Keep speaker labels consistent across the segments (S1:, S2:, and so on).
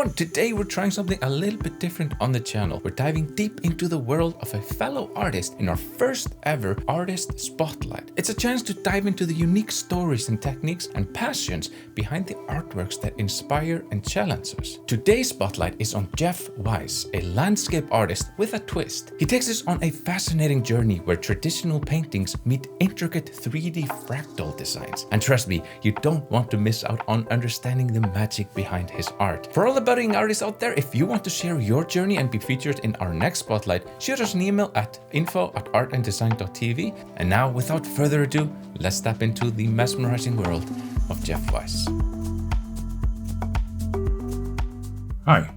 S1: everyone, today we're trying something a little bit different on the channel. We're diving deep into the world of a fellow artist in our first ever Artist Spotlight. It's a chance to dive into the unique stories and techniques and passions behind the artworks that inspire and challenge us. Today's spotlight is on Jeff Weiss, a landscape artist with a twist. He takes us on a fascinating journey where traditional paintings meet intricate 3D fractal designs. And trust me, you don't want to miss out on understanding the magic behind his art. For all the budding artists out there, if you want to share your journey and be featured in our next spotlight, shoot us an email at info@artanddesign.tv. And now, without further ado, let's step into the mesmerizing world of Jeff Weiss.
S2: Hi,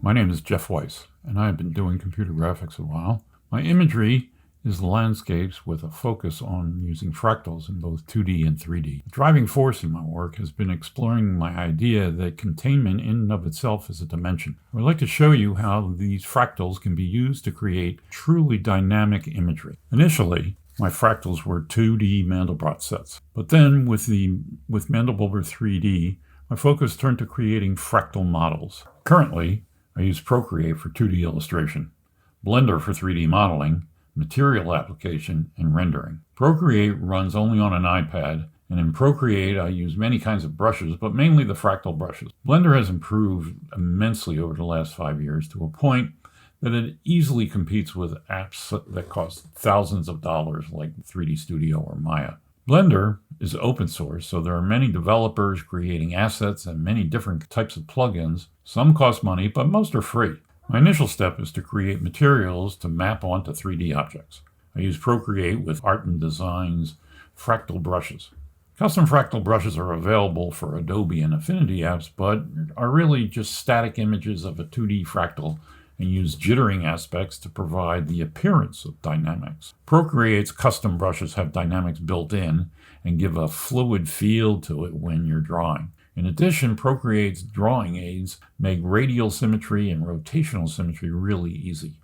S2: my name is Jeff Weiss, and I have been doing computer graphics a while. My imagery is landscapes with a focus on using fractals in both 2D and 3D. The driving force in my work has been exploring my idea that containment in and of itself is a dimension. I would like to show you how these fractals can be used to create truly dynamic imagery. Initially, my fractals were 2D Mandelbrot sets, but then with Mandelbrot 3D, my focus turned to creating fractal models. Currently, I use Procreate for 2D illustration, Blender for 3D modeling, material application, and rendering. Procreate runs only on an iPad, and in Procreate I use many kinds of brushes, but mainly the fractal brushes. Blender has improved immensely over the last 5 years to a point that it easily competes with apps that cost thousands of dollars like 3D Studio or Maya. Blender is open source, so there are many developers creating assets and many different types of plugins. Some cost money, but most are free. My initial step is to create materials to map onto 3D objects. I use Procreate with Art and Design's fractal brushes. Custom fractal brushes are available for Adobe and Affinity apps, but are really just static images of a 2D fractal and use jittering aspects to provide the appearance of dynamics. Procreate's custom brushes have dynamics built in and give a fluid feel to it when you're drawing. In addition, Procreate's drawing aids make radial symmetry and rotational symmetry really easy.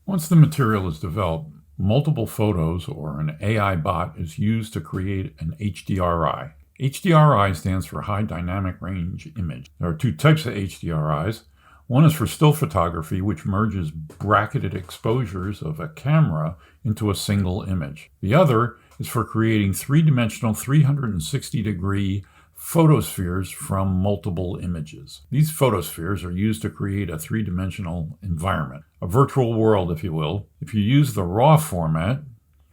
S2: Once the material is developed, multiple photos or an AI bot is used to create an HDRI. HDRI stands for High Dynamic Range Image. There are two types of HDRIs. One is for still photography, which merges bracketed exposures of a camera into a single image. The other is for creating three-dimensional 360-degree photospheres from multiple images. These photospheres are used to create a three-dimensional environment, a virtual world, if you will. If you use the raw format,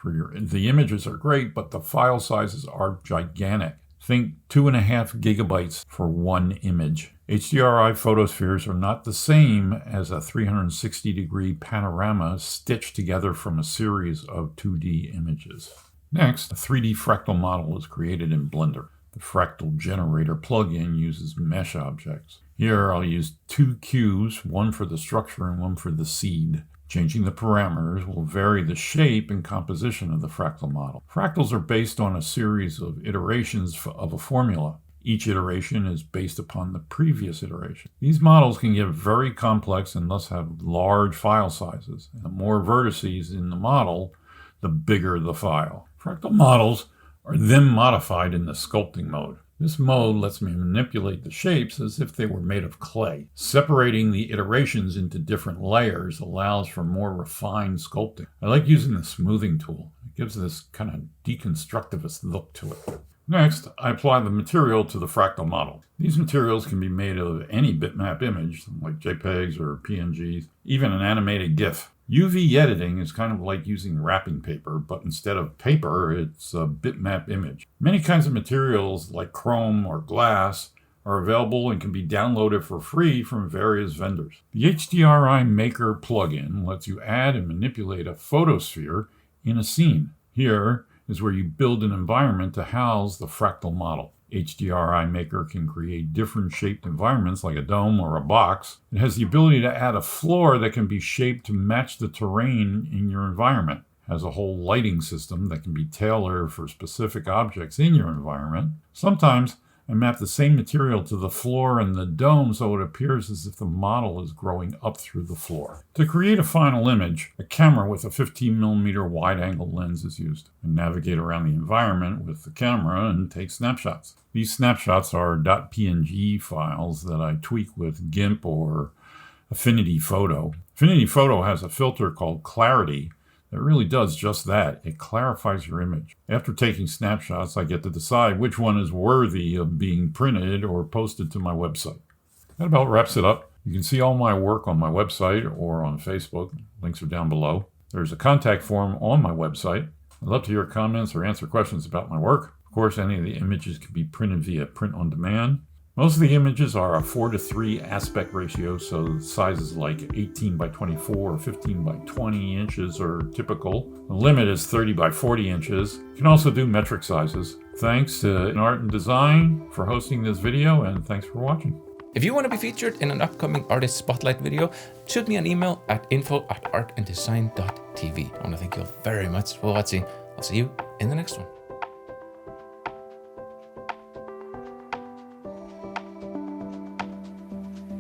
S2: the images are great, but the file sizes are gigantic. Think 2.5 gigabytes for one image. HDRI photospheres are not the same as a 360-degree panorama stitched together from a series of 2D images. Next, a 3D fractal model is created in Blender. The Fractal Generator plugin uses mesh objects. Here I'll use two cubes, one for the structure and one for the seed. Changing the parameters will vary the shape and composition of the fractal model. Fractals are based on a series of iterations of a formula. Each iteration is based upon the previous iteration. These models can get very complex and thus have large file sizes. And the more vertices in the model, the bigger the file. Fractal models are then modified in the sculpting mode. This mode lets me manipulate the shapes as if they were made of clay. Separating the iterations into different layers allows for more refined sculpting. I like using the smoothing tool. It gives this kind of deconstructivist look to it. Next, I apply the material to the fractal model. These materials can be made of any bitmap image, like JPEGs or PNGs, even an animated GIF. UV editing is kind of like using wrapping paper, but instead of paper, it's a bitmap image. Many kinds of materials like chrome or glass are available and can be downloaded for free from various vendors. The HDRI Maker plugin lets you add and manipulate a photosphere in a scene. Here is where you build an environment to house the fractal model. HDRI Maker can create different shaped environments like a dome or a box. It has the ability to add a floor that can be shaped to match the terrain in your environment. It has a whole lighting system that can be tailored for specific objects in your environment. Sometimes and map the same material to the floor and the dome so it appears as if the model is growing up through the floor. To create a final image, a camera with a 15mm wide-angle lens is used. I navigate around the environment with the camera and take snapshots. These snapshots are .png files that I tweak with GIMP or Affinity Photo. Affinity Photo has a filter called Clarity that really does just that. It clarifies your image. After taking snapshots, I get to decide which one is worthy of being printed or posted to my website. That about wraps it up. You can see all my work on my website or on Facebook. Links are down below. There's a contact form on my website. I'd love to hear comments or answer questions about my work. Of course, any of the images can be printed via print on demand. Most of the images are a 4:3 aspect ratio, so sizes like 18 by 24 or 15 by 20 inches are typical. The limit is 30 by 40 inches. You can also do metric sizes. Thanks to Art and Design for hosting this video, and thanks for watching.
S1: If you want to be featured in an upcoming Artist Spotlight video, shoot me an email at info@artanddesign.tv. I want to thank you all very much for watching. I'll see you in the next one.